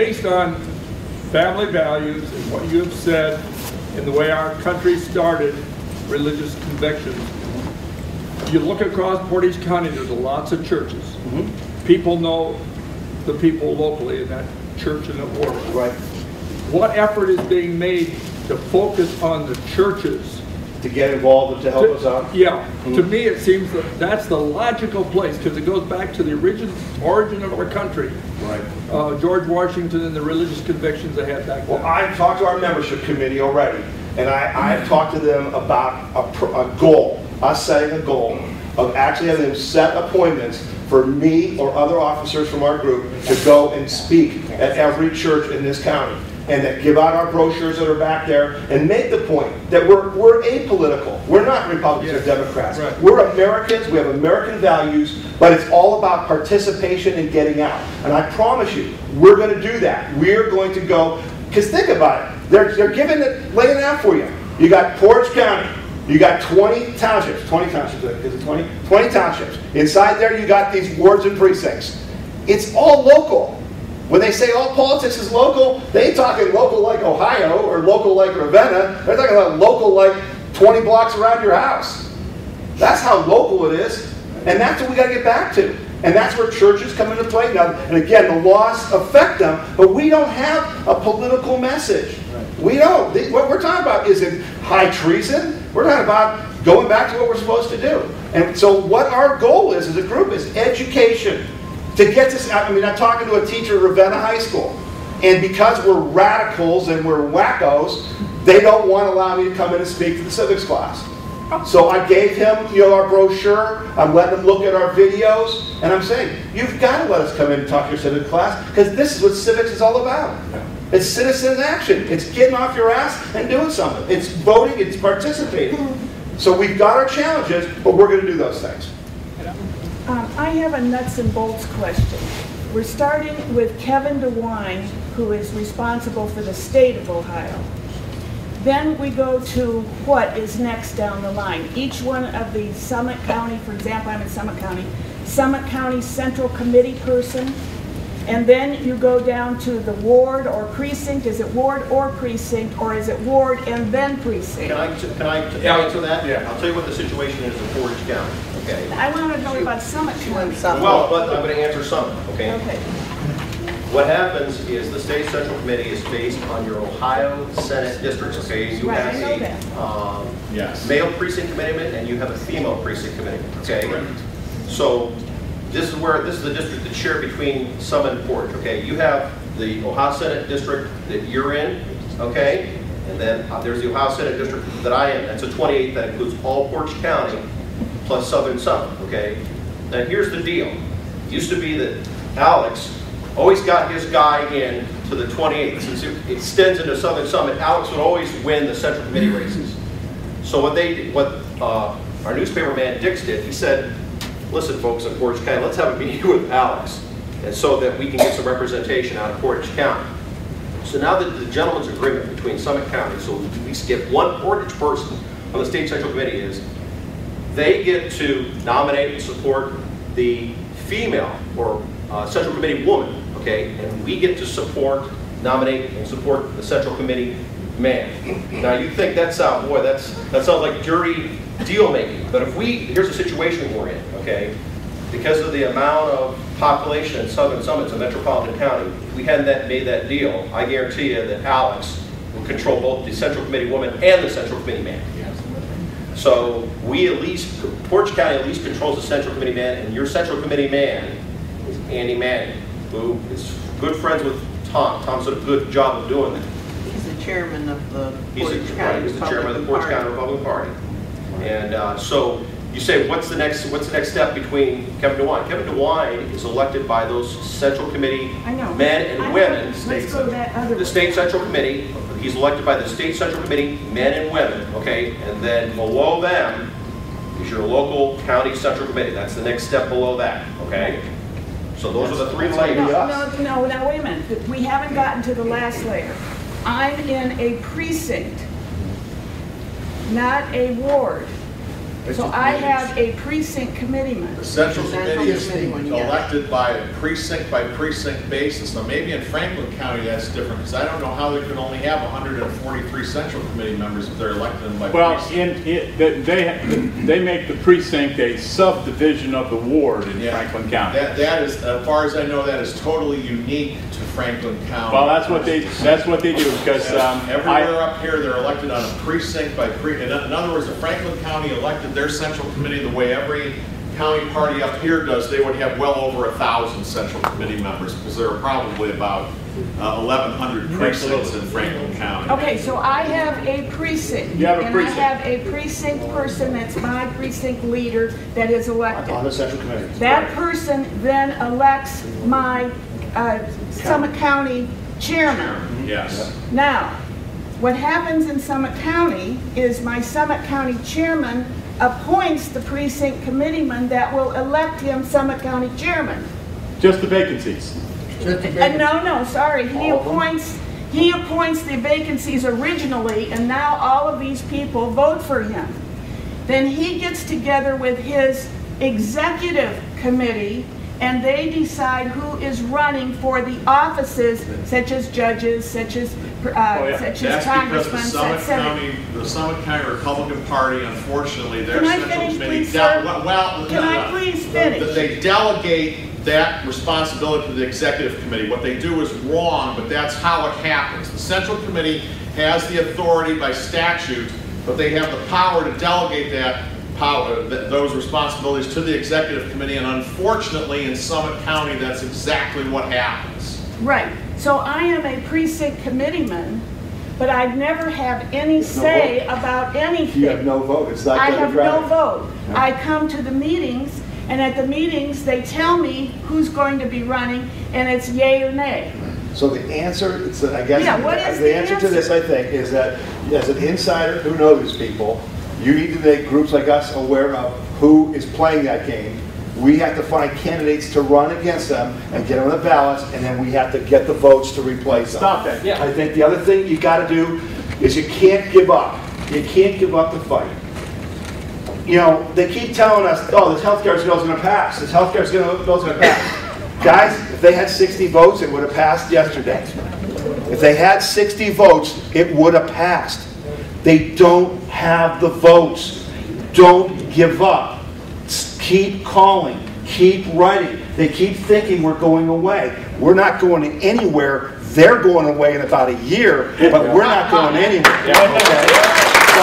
based on family values and what you have said and the way our country started, religious convictions. You look across Portage County, there's lots of churches. People know the people locally in that church and the order. Right. What effort is being made to focus on the churches? To get involved and to help us out? Yeah. To me, it seems that that's the logical place, because it goes back to the origin of our country. Right. George Washington and the religious convictions they had back then. Well, I've talked to our membership committee already, and I've talked to them about a goal, us setting a goal of actually having them set appointments for me or other officers from our group to go and speak at every church in this county, and that give out our brochures that are back there and make the point that we're apolitical. We're not Republicans or Democrats. Right. We're Americans. We have American values, but it's all about participation and getting out. And I promise you, we're going to do that. We're going to go, because think about it. They're giving it, laying it out for you. You got Portage County. You got 20 townships. 20 townships, is it 20? 20 townships. Inside there, you got these wards and precincts. It's all local. When they say all politics is local, they ain't talking local like Ohio or local like Ravenna. They're talking about local like 20 blocks around your house. That's how local it is. And that's what we got to get back to. And that's where churches come into play now. And again, the laws affect them, but we don't have a political message. We don't. What we're talking about isn't high treason. We're talking about going back to what we're supposed to do. And so what our goal is as a group is education. To get this, I mean, I'm talking to a teacher at Ravenna High School, and because we're radicals and we're wackos, they don't want to allow me to come in and speak to the civics class. So I gave him, our brochure. I'm letting him look at our videos, and I'm saying, you've got to let us come in and talk to your civics class, because this is what civics is all about. It's citizen action. It's getting off your ass and doing something. It's voting. It's participating. So we've got our challenges, but we're going to do those things. I have a nuts and bolts question. We're starting with Kevin DeWine, who is responsible for the state of Ohio. Then we go to what is next down the line. Each one of the Summit County, for example, I'm in Summit County Central Committee person, and then you go down to the ward or precinct. Is it ward or precinct, or is it ward and then precinct? Can I answer that? Yeah. I'll tell you what the situation is in Portage County. Okay. I want to know about Summit County. Well, but I'm going to answer Summit. Okay. Okay. What happens is the State Central Committee is based on your Ohio Senate districts. Okay. You Right, have a male precinct committeeman and you have a female precinct committeeman. Okay. So this is the district that's shared between Summit and Portage. Okay. You have the Ohio Senate district that you're in. Okay. And then there's the Ohio Senate district that I am. That's a 28 that includes all Portage County plus Southern Summit, okay? Now here's the deal. It used to be that Alex always got his guy in to the 28th. Since it extends into Southern Summit, Alex would always win the Central Committee races. So what our newspaper man Dix did, he said, listen folks in Portage County, let's have a meeting with Alex, and so that we can get some representation out of Portage County. So now that the gentleman's agreement between Summit County, so we at least get one Portage person on the State Central Committee is, they get to nominate and support the female or Central Committee woman, okay? And we get to support, nominate, and support the Central Committee man. Now you think that sounds like dirty deal making, but here's the situation we're in, okay? Because of the amount of population in Southern Summit, it's a metropolitan county, if we hadn't made that deal, I guarantee you that Alex will control both the Central Committee woman and the Central Committee man. So Portage County at least controls the Central Committee man, and your Central Committee man is Andy Manning, who is good friends with Tom. Tom's done a good job of doing that. He's the chairman of the Portage County He's the chairman of the Portage County Republican Party. And so you say, what's the next step between Kevin DeWine? Kevin DeWine is elected by those Central Committee men and women. The State Central Committee. He's elected by the State Central Committee, men and women, okay? And then below them is your local county Central Committee. That's the next step below that, okay? So those are the three layers. No, now wait a minute. We haven't gotten to the last layer. I'm in a precinct, not a ward. So I have a precinct committeeman. The central committee is Committee one, yes. elected by a precinct basis. Now, maybe in Franklin County that's different, because I don't know how they can only have 143 central committee members if they're elected by Well, precinct. they make the precinct a subdivision of the ward in Yeah. Franklin County. That is, as far as I know, that is totally unique to Franklin County. Well, that's what they do, because Everywhere up here, they're elected on a precinct by precinct. In other words, if Franklin County elected their central committee the way every county party up here does, they would have well over 1,000 central committee members, because there are probably about 1,100 precincts in Franklin County. Okay, so I have a precinct. You have a precinct. And I have a precinct person that's my precinct leader that is elected. On the central committee. That person then elects my Summit County chairman. Yes. Now, what happens in Summit County is my Summit County chairman appoints the precinct committeeman that will elect him Summit County chairman. just the vacancies. No, sorry, he appoints the vacancies originally, and now all of these people vote for him. Then he gets together with his executive committee, and they decide who is running for the offices, such as judges, such as That's because congressmen, the Summit County Republican Party, unfortunately, their Can I central finish, committee. please, sir? Well, Can I please finish? They delegate that responsibility to the executive committee. What they do is wrong, but that's how it happens. The central committee has the authority by statute, but they have the power to delegate that power, those responsibilities to the executive committee, and unfortunately in Summit County, that's exactly what happens. Right, so I am a precinct committeeman, but I never have any say about anything. You have no vote. It's not I have democratic. no vote. I come to the meetings, and at the meetings, they tell me who's going to be running, and it's yay or nay. So the answer, I guess, Yeah, what is the the answer to this, answer? I think, is that as an insider who knows people, you need to make groups like us aware of who is playing that game. We have to find candidates to run against them and get them on the ballots, and then we have to get the votes to replace them. Stop that. Yeah. I think the other thing you got to do is you can't give up. You can't give up the fight. You know, they keep telling us, oh, this health care bill is going to pass. This health care bill is going to pass. Guys, if they had 60 votes, it would have passed yesterday. If they had 60 votes, it would have passed. They don't have the votes. Don't give up. Keep calling. Keep writing. They keep thinking we're going away. We're not going anywhere. They're going away in about a year, but we're not going anywhere. Okay? So,